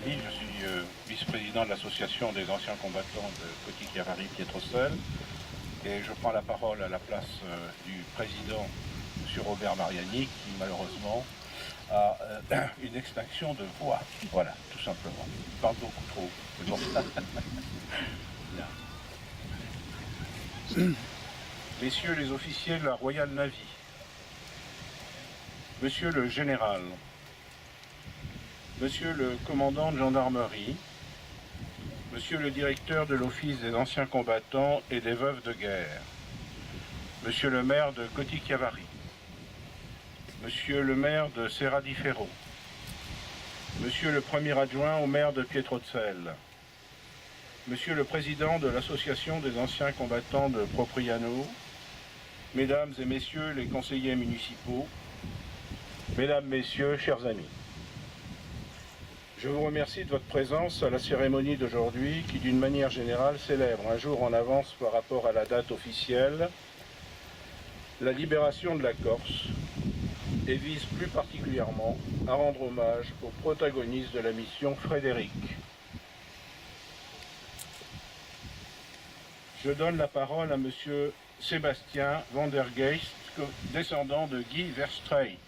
Marjani, je suis vice-président de l'association des anciens combattants de Kotti-Chiavari Pietrosel et je prends la parole à la place du président, M. Robert Mariani, qui malheureusement a une extinction de voix. Voilà, tout simplement. Il parle beaucoup trop. C'est pour ça. Messieurs les officiers de la Royal Navy, Monsieur le Général, Monsieur le Commandant de Gendarmerie, Monsieur le Directeur de l'Office des anciens combattants et des veuves de guerre, Monsieur le maire de Kotti-Chiavari, Monsieur le maire de Serra di Ferro, Monsieur le premier adjoint au maire de Pietrosel, Monsieur le président de l'association des anciens combattants de Propriano, Mesdames et Messieurs les conseillers municipaux, Mesdames, Messieurs, chers amis. Je vous remercie de votre présence à la cérémonie d'aujourd'hui qui, d'une manière générale, célèbre un jour en avance par rapport à la date officielle la libération de la Corse et vise plus particulièrement à rendre hommage au protagoniste de la mission, Frédéric. Je donne la parole à Monsieur Sébastien van der Geest, descendant de Guy Verstraete.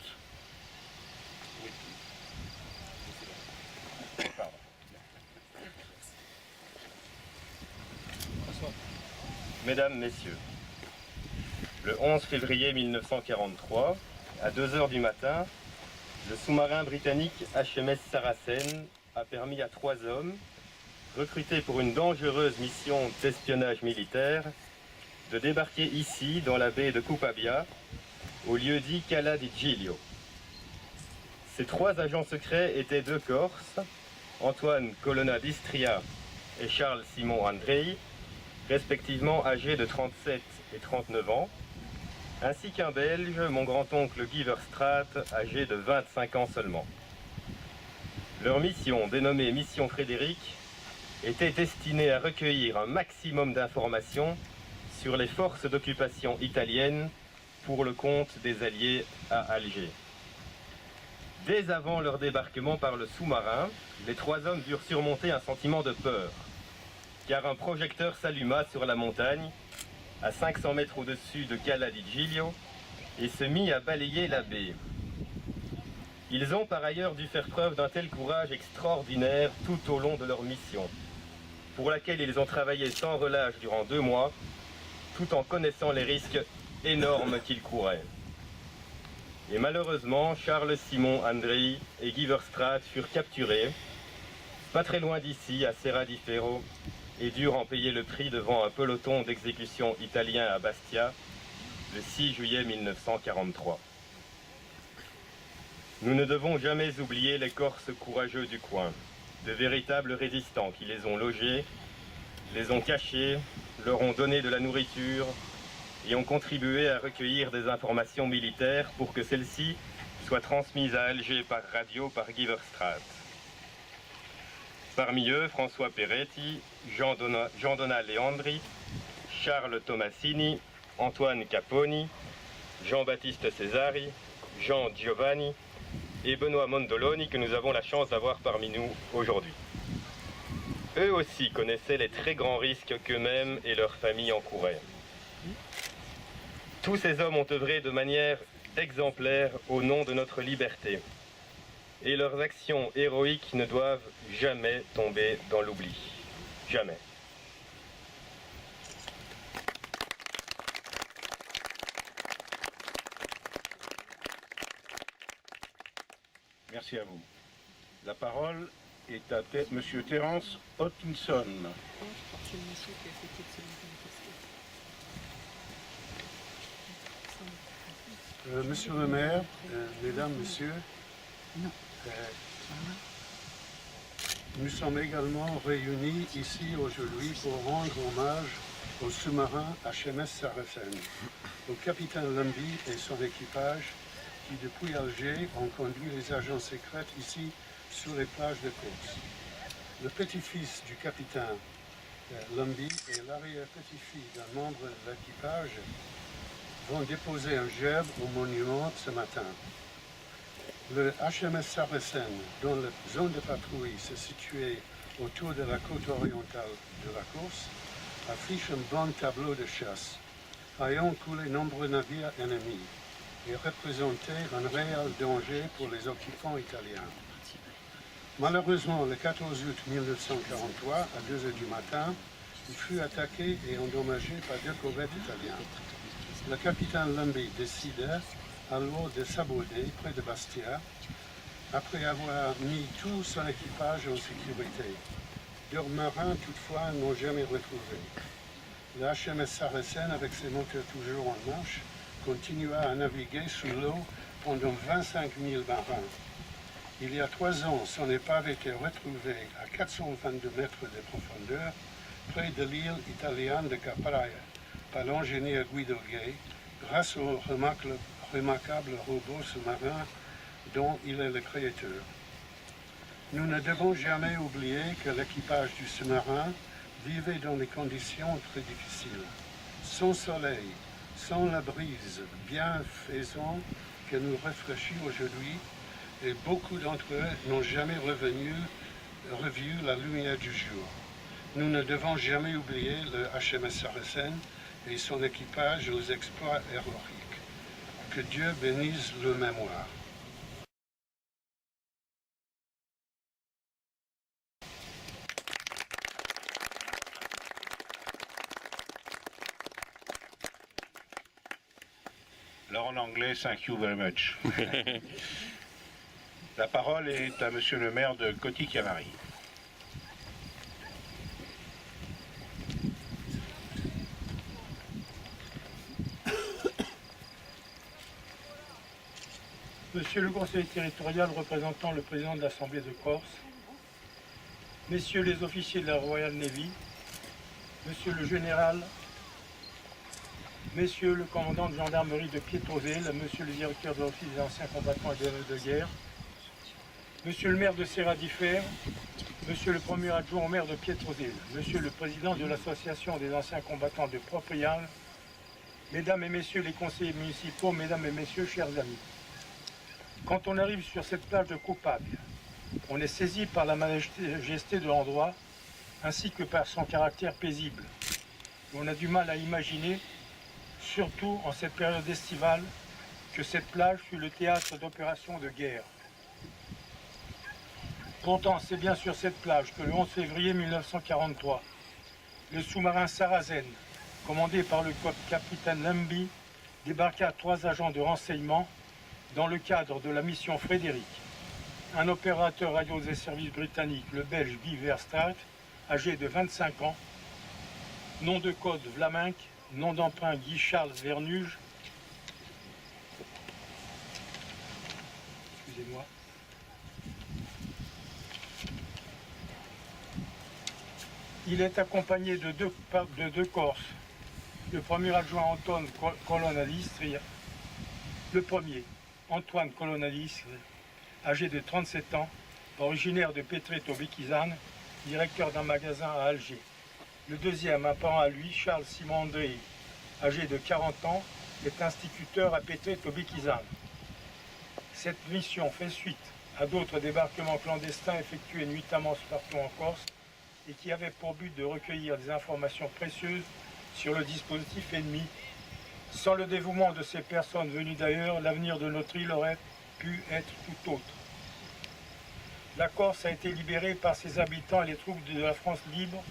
Mesdames, Messieurs, le 11 février 1943, à 2 heures du matin, le sous-marin britannique HMS Saracen a permis à 3 hommes, recrutés pour une dangereuse mission d'espionnage militaire, de débarquer ici, dans la baie de Kupabia, au lieu dit Cala di Giglio. Ces 3 agents secrets étaient 2 Corses, Antoine Colonna d'Istria et Charles Simon Andrei, respectivement âgés de 37 et 39 ans, ainsi qu'un Belge, mon grand-oncle Guy Verstraete, âgé de 25 ans seulement. Leur mission, dénommée Mission Frédéric, était destinée à recueillir un maximum d'informations sur les forces d'occupation italiennes pour le compte des Alliés à Alger. Dès avant leur débarquement par le sous-marin, les 3 hommes durent surmonter un sentiment de peur, car un projecteur s'alluma sur la montagne, à 500 mètres au-dessus de Cala di Giglio, et se mit à balayer la baie. Ils ont par ailleurs dû faire preuve d'un tel courage extraordinaire tout au long de leur mission, pour laquelle ils ont travaillé sans relâche durant 2 mois, tout en connaissant les risques énormes qu'ils couraient. Et malheureusement, Charles Simon Andrei et Guy Verstraete furent capturés, pas très loin d'ici, à Serra di Ferro, et durent en payer le prix devant un peloton d'exécution italien à Bastia, le 6 juillet 1943. Nous ne devons jamais oublier les Corses courageux du coin, de véritables résistants qui les ont logés, les ont cachés, leur ont donné de la nourriture et ont contribué à recueillir des informations militaires pour que celles-ci soient transmises à Alger par radio par Guy Verstraete. Parmi eux, François Peretti, Jean-Donat Leandri, Charles Tomasini, Antoine Caponi, Jean-Baptiste Cesari, Jean Giovanni et Benoît Mondoloni que nous avons la chance d'avoir parmi nous aujourd'hui. Eux aussi connaissaient les très grands risques qu'eux-mêmes et leurs familles encouraient. Tous ces hommes ont œuvré de manière exemplaire au nom de notre liberté. Et leurs actions héroïques ne doivent jamais tomber dans l'oubli. Jamais. Merci à vous. La parole est à Monsieur Terence Hutchinson. Monsieur le maire, mesdames, messieurs, nous sommes également réunis ici aujourd'hui pour rendre hommage au sous-marin HMS Saracen, au capitaine Lambi et son équipage qui, depuis Alger, ont conduit les agents secrets ici sur les plages de Corse. Le petit-fils du capitaine Lambi et l'arrière-petit-fils d'un membre de l'équipage vont déposer un gerbe au monument ce matin. Le HMS Saracen, dont la zone de patrouille se situait autour de la côte orientale de la Corse, affiche un bon tableau de chasse, ayant coulé nombreux navires ennemis et représentait un réel danger pour les occupants italiens. Malheureusement, le 14 août 1943, à 2 h du matin, il fut attaqué et endommagé par 2 corvettes italiennes. Le capitaine Lambi décida alors de saborder près de Bastia, après avoir mis tout son équipage en sécurité. 2 marins, toutefois, n'ont jamais retrouvé. Le HMS Saracen, avec ses moteurs toujours en marche, continua à naviguer sous l'eau pendant 25 000 marins. Il y a 3 ans, son épave était retrouvée à 422 mètres de profondeur, près de l'île italienne de Capraia, par l'ingénieur Guido Gay, grâce au remarquable robot sous-marin dont il est le créateur. Nous ne devons jamais oublier que l'équipage du sous-marin vivait dans des conditions très difficiles, sans soleil, sans la brise bienfaisante que nous rafraîchit aujourd'hui, et beaucoup d'entre eux n'ont jamais revu la lumière du jour. Nous ne devons jamais oublier le HMS Saracen et son équipage aux exploits héroïques. Que Dieu bénisse leur mémoire. Alors en anglais, thank you very much. La parole est à monsieur le maire de Coty-Camargue. Monsieur le conseiller territorial représentant le président de l'Assemblée de Corse, messieurs les officiers de la Royal Navy, monsieur le général, messieurs le commandant de gendarmerie de Pietrozèle, monsieur le directeur de l'Office des anciens combattants et des veuves de guerre, monsieur le maire de Serradifert, monsieur le premier adjoint au maire de Pietrozèle, monsieur le président de l'association des anciens combattants de Propriane, mesdames et messieurs les conseillers municipaux, mesdames et messieurs, chers amis. Quand on arrive sur cette plage de Coupable, on est saisi par la majesté de l'endroit, ainsi que par son caractère paisible. On a du mal à imaginer, surtout en cette période estivale, que cette plage fut le théâtre d'opérations de guerre. Pourtant, c'est bien sur cette plage que le 11 février 1943, le sous-marin Saracen, commandé par le capitaine Lambi, débarqua 3 agents de renseignement dans le cadre de la mission Frédéric. Un opérateur radio des services britanniques, le belge Guy Verstraet, âgé de 25 ans, nom de code Vlaminck, nom d'emprunt Guy Charles Vernuge, excusez-moi, il est accompagné de deux Corses, le premier adjoint Antoine Colonalistri, le premier Antoine Colonalistri, âgé de 37 ans, originaire de Pétré-Tobékizane, directeur d'un magasin à Alger. Le deuxième, un parent à lui, Charles Simon André, âgé de 40 ans, est instituteur à Pétré-Tobékizane. Cette mission fait suite à d'autres débarquements clandestins effectués nuitamment partout en Corse et qui avaient pour but de recueillir des informations précieuses sur le dispositif ennemi. Sans le dévouement de ces personnes venues d'ailleurs, l'avenir de notre île aurait pu être tout autre. La Corse a été libérée par ses habitants et les troupes de la France libre.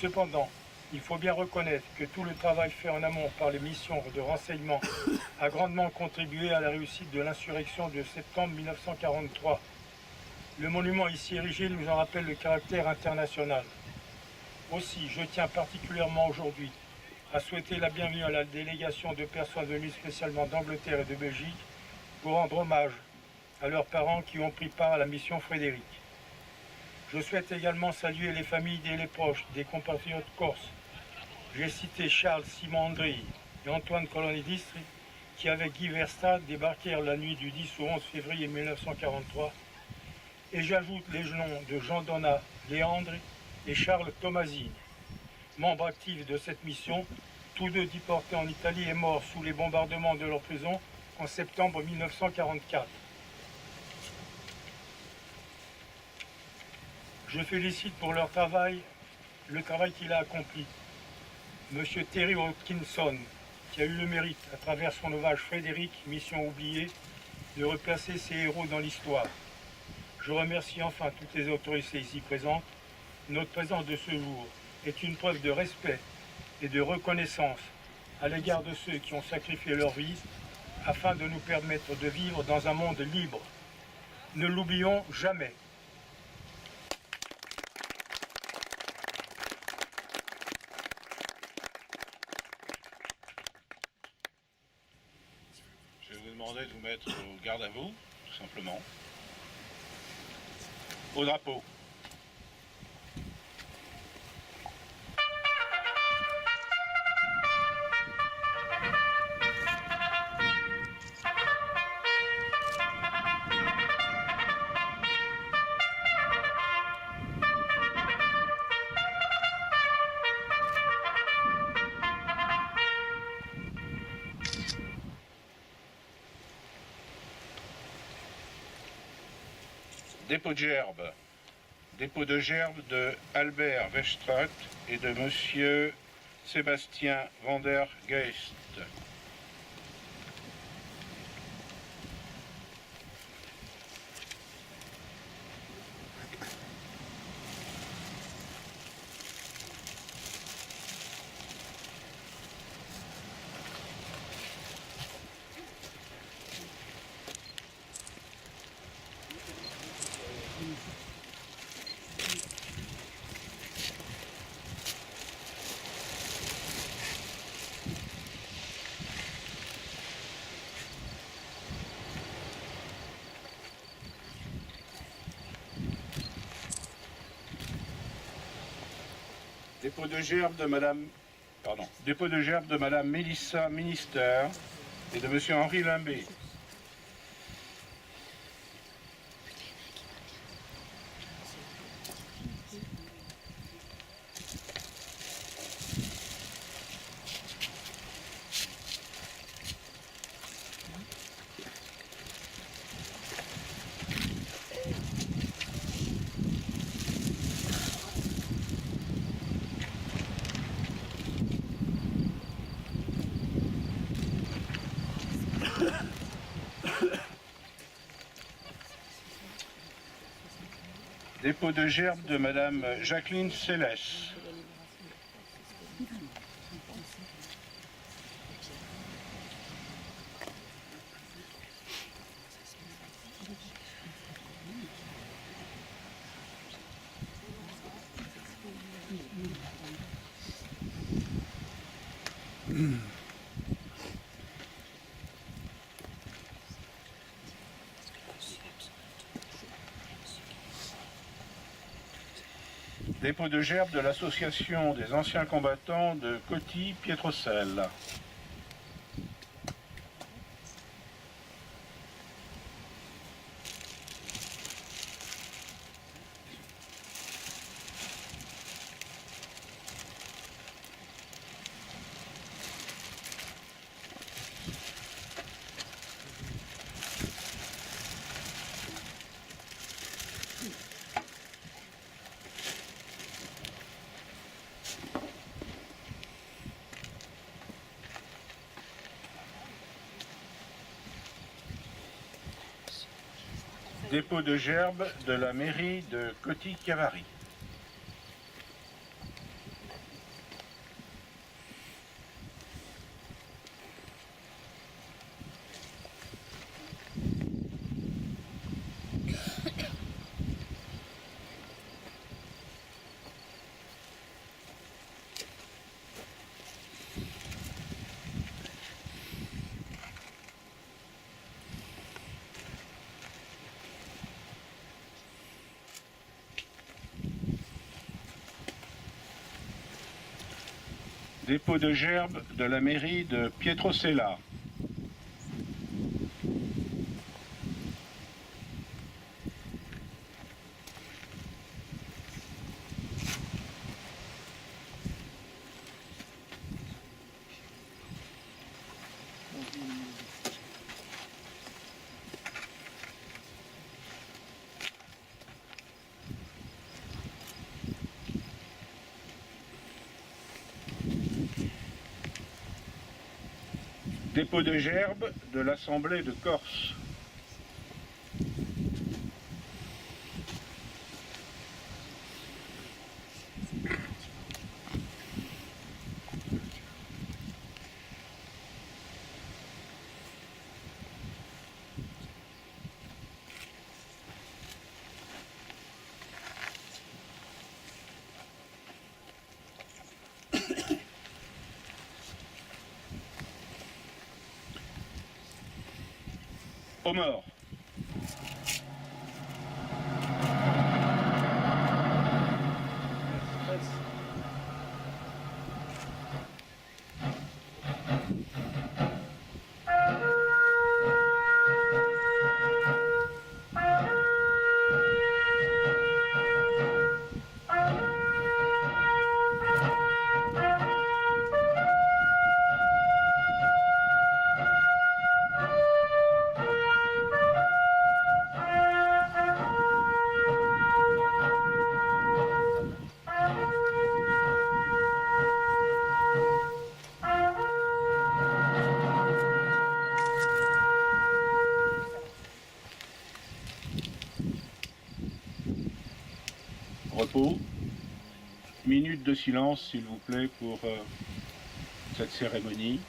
Cependant, il faut bien reconnaître que tout le travail fait en amont par les missions de renseignement a grandement contribué à la réussite de l'insurrection de septembre 1943. Le monument ici érigé nous en rappelle le caractère international. Aussi, je tiens particulièrement aujourd'hui à souhaiter la bienvenue à la délégation de personnes venues spécialement d'Angleterre et de Belgique pour rendre hommage à leurs parents qui ont pris part à la mission Frédéric. Je souhaite également saluer les familles et les proches des compatriotes corses. J'ai cité Charles Simon André et Antoine Colonalistri qui, avec Guy Verstraet, débarquèrent la nuit du 10 au 11 février 1943. Et j'ajoute les noms de Jean Donat, Léandre et Charles Tomasini, membres actifs de cette mission, tous deux déportés en Italie et morts sous les bombardements de leur prison en septembre 1944. Je félicite pour leur travail, le travail qu'il a accompli. Monsieur Terry Hopkinson, qui a eu le mérite, à travers son ouvrage Frédéric, Mission oubliée, de replacer ses héros dans l'histoire. Je remercie enfin toutes les autorités ici présentes. Notre présence de ce jour est une preuve de respect et de reconnaissance à l'égard de ceux qui ont sacrifié leur vie afin de nous permettre de vivre dans un monde libre. Ne l'oublions jamais. Je vais vous demander de vous mettre au garde à vous, tout simplement. Au drapeau. Dépôt de gerbe. Dépôt de gerbe de Albert Westraat et de Monsieur Sébastien van der Geest. Dépôt de gerbe de Dépôt de gerbe de Madame Mélissa Minister et de Monsieur Henri Limbé. Dépôt de gerbe de Madame Jacqueline Célès. Dépôt de gerbe de l'association des anciens combattants de Coty-Pietrocelle. Dépôt de gerbe de la mairie de Coty-Cavarry. Dépôt de gerbe de la mairie de Pietrocella. Dépôt de gerbes de l'Assemblée de Corse. Aux morts. Repos. Minute de silence, s'il vous plaît, pour cette cérémonie.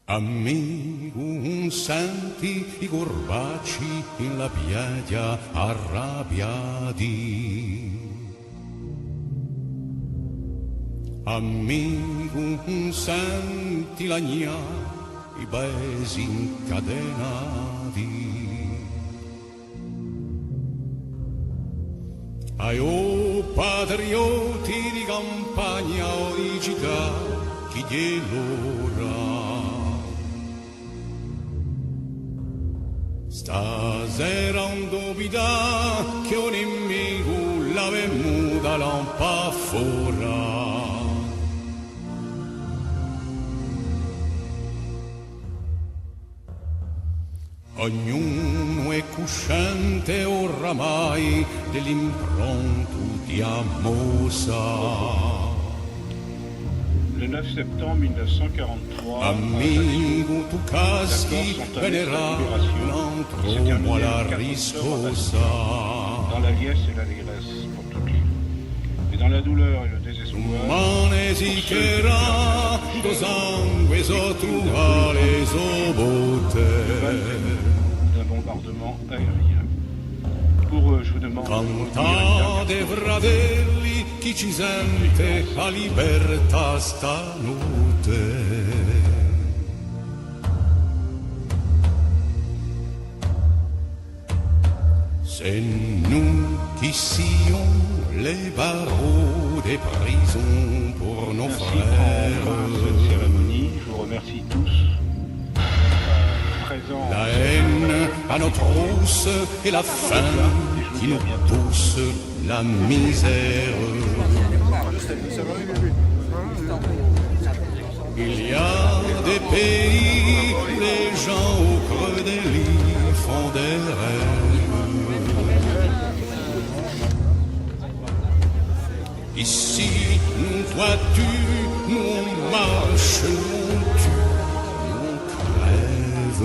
Amigo, senti i corvacci in la piaggia arrabbiati. Amigo, senti la gna, i paesi incatenati. Ai o patrioti di campagna o di città, chi gliel'ora. Stasera un dubita che un nemico l'ave muta lampa fora. Ognuno è cosciente oramai dell'impronto di Amosa. Le 9 septembre 1943, Amico, tu caschi, venera, non trovo la risposta. dans la liesse et l'allégresse pour toute l'île. Et dans la douleur et le désespoir, Ma ne esicherà, do sangue sotto le sobote. d'un bombardement aérien. Pour eux, je vous demande de Cantate fratelli, chi ci sente a libertà stanotte. Se nous qui sillons les barreaux des prisons pour nos Merci pour cette frères. cérémonie. Je vous remercie tous présents. La haine à nos trousses et la faim qui nous pousse la misère. Il y a des pays où les gens au creux des lits font des rêves. Ici, nous vois-tu, nous on marche, nous on tue, nous on crève.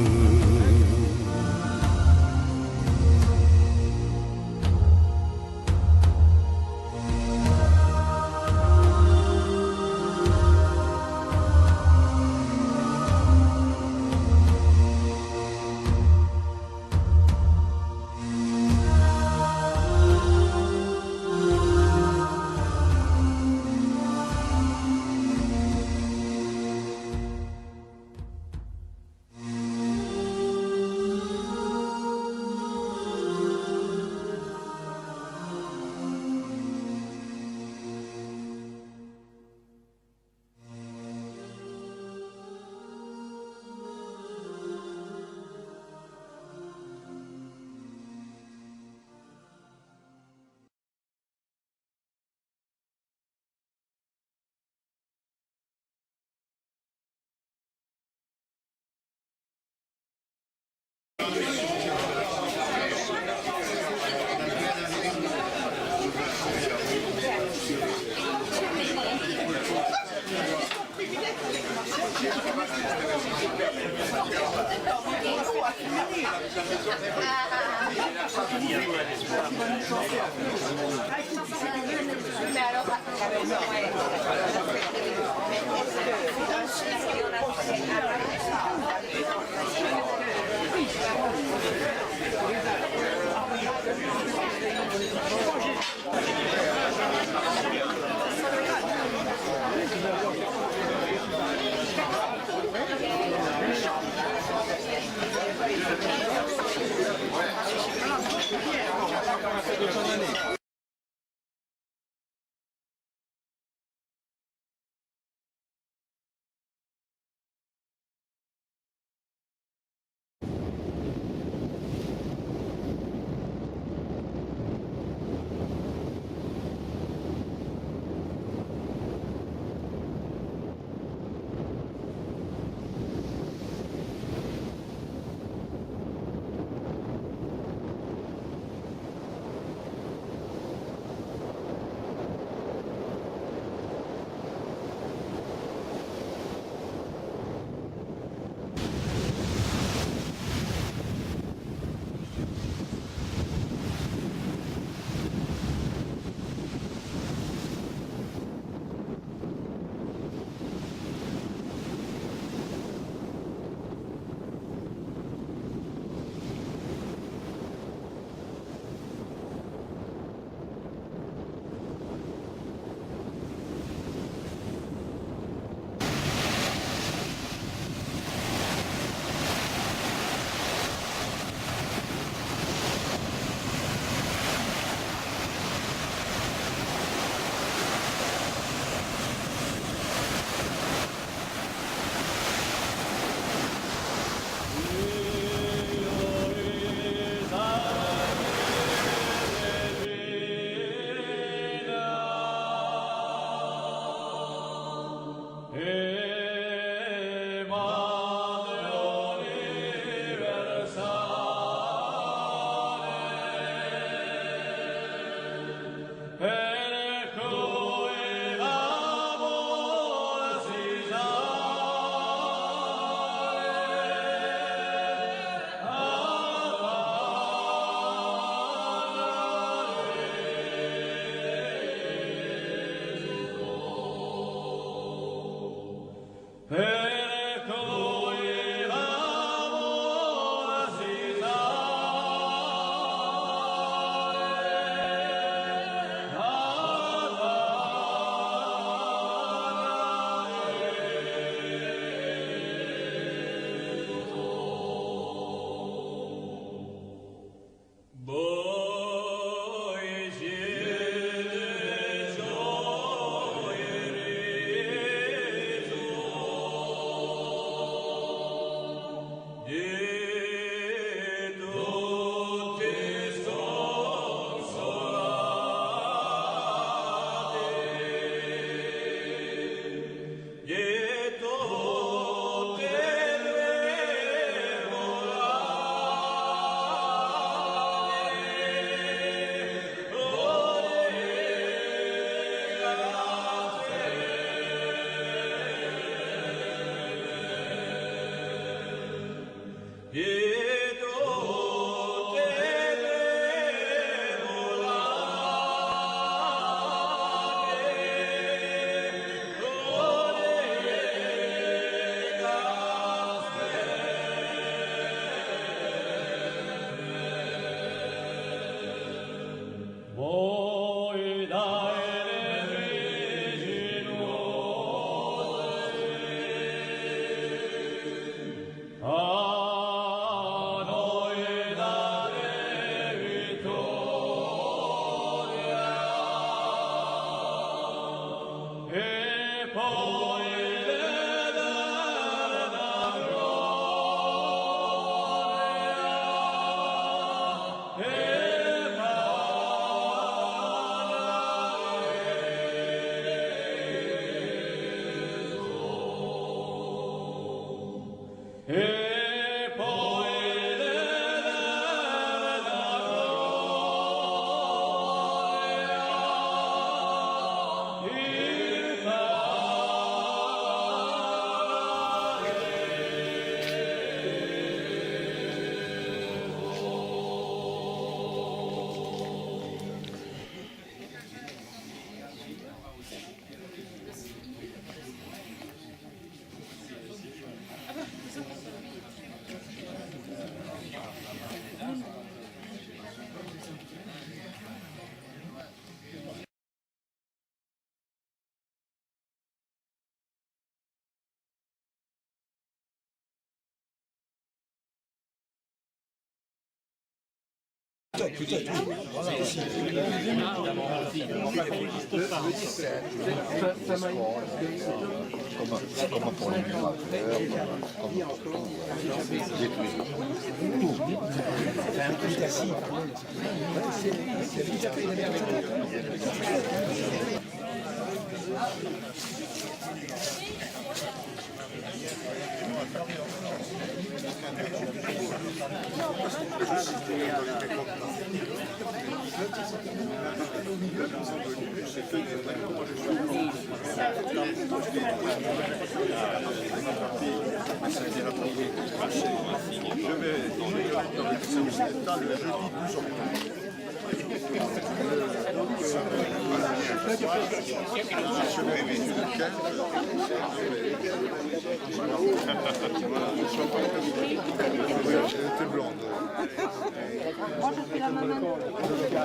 Comment pour les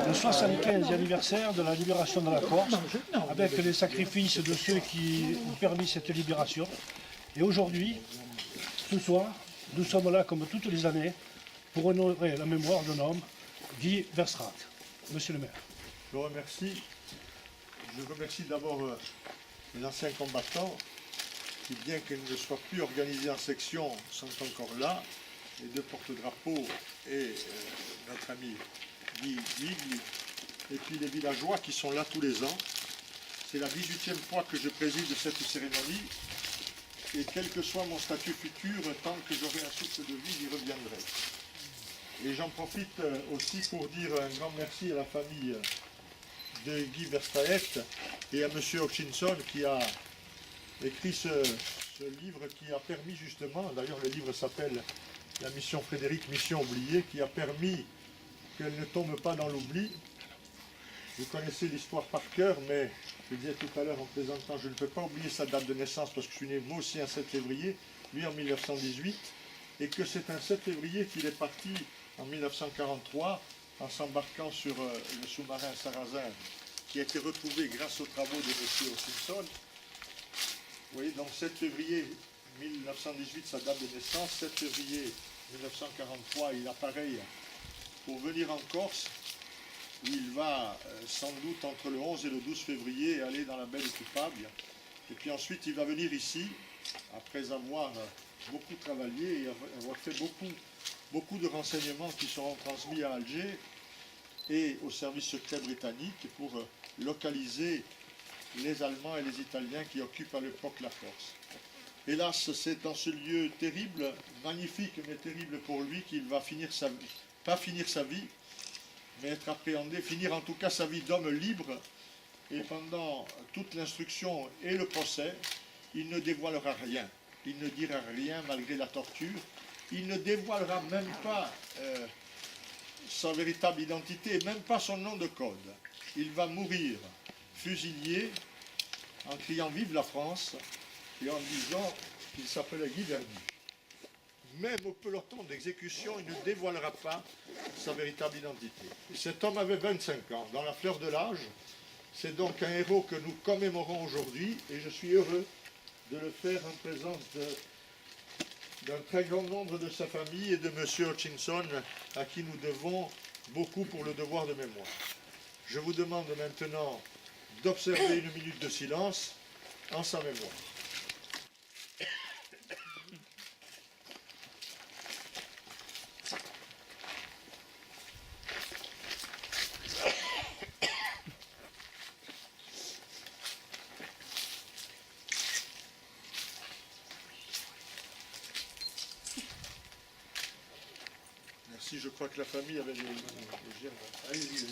Le 75e anniversaire de la libération de la Corse, avec les sacrifices de ceux qui ont permis cette libération. Et aujourd'hui, ce soir, nous sommes là comme toutes les années pour honorer la mémoire d'un homme, Guy Verstraete. Monsieur le maire. Je vous remercie. Je remercie d'abord les anciens combattants qui, bien qu'ils ne soient plus organisés en section, sont encore là. Les deux porte-drapeaux et notre ami Guy Gigli, et puis les villageois qui sont là tous les ans. C'est la 18e fois que je préside cette cérémonie, et quel que soit mon statut futur, tant que j'aurai un souffle de vie, j'y reviendrai. Et j'en profite aussi pour dire un grand merci à la famille de Guy Verstraete et à M. Hutchinson qui a écrit ce livre qui a permis justement, d'ailleurs le livre s'appelle La mission Frédéric, mission oubliée, qui a permis qu'elle ne tombe pas dans l'oubli. Vous connaissez l'histoire par cœur, mais je disais tout à l'heure en plaisantant, je ne peux pas oublier sa date de naissance parce que je suis né moi aussi un 7 février, lui en 1918, et que c'est un 7 février qu'il est parti en 1943 en s'embarquant sur le sous-marin Sarrazin qui a été retrouvé grâce aux travaux de M. Hutchinson. Vous voyez, donc 7 février 1918, sa date de naissance, 7 février 1943, il appareille pour venir en Corse, où il va sans doute entre le 11 et le 12 février aller dans la baie de Coupable. Et puis ensuite, il va venir ici, après avoir beaucoup travaillé et avoir fait beaucoup de renseignements qui seront transmis à Alger et au service secret britannique pour localiser les Allemands et les Italiens qui occupent à l'époque la Corse. Hélas, c'est dans ce lieu terrible, magnifique mais terrible pour lui, qu'il va finir sa vie. Pas finir sa vie, mais être appréhendé, finir en tout cas sa vie d'homme libre. Et pendant toute l'instruction et le procès, il ne dévoilera rien. Il ne dira rien malgré la torture. Il ne dévoilera même pas sa véritable identité, même pas son nom de code. Il va mourir fusillé en criant « Vive la France !» et en disant qu'il s'appelait Guy Verny. Même au peloton d'exécution, il ne dévoilera pas sa véritable identité. Et cet homme avait 25 ans, dans la fleur de l'âge. C'est donc un héros que nous commémorons aujourd'hui, et je suis heureux de le faire en présence d'un très grand nombre de sa famille et de M. Hutchinson, à qui nous devons beaucoup pour le devoir de mémoire. Je vous demande maintenant d'observer une minute de silence en sa mémoire. Merci, je crois que la famille avait les germes. Allez-y, allez-y.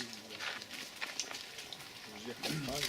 Les germes campagne.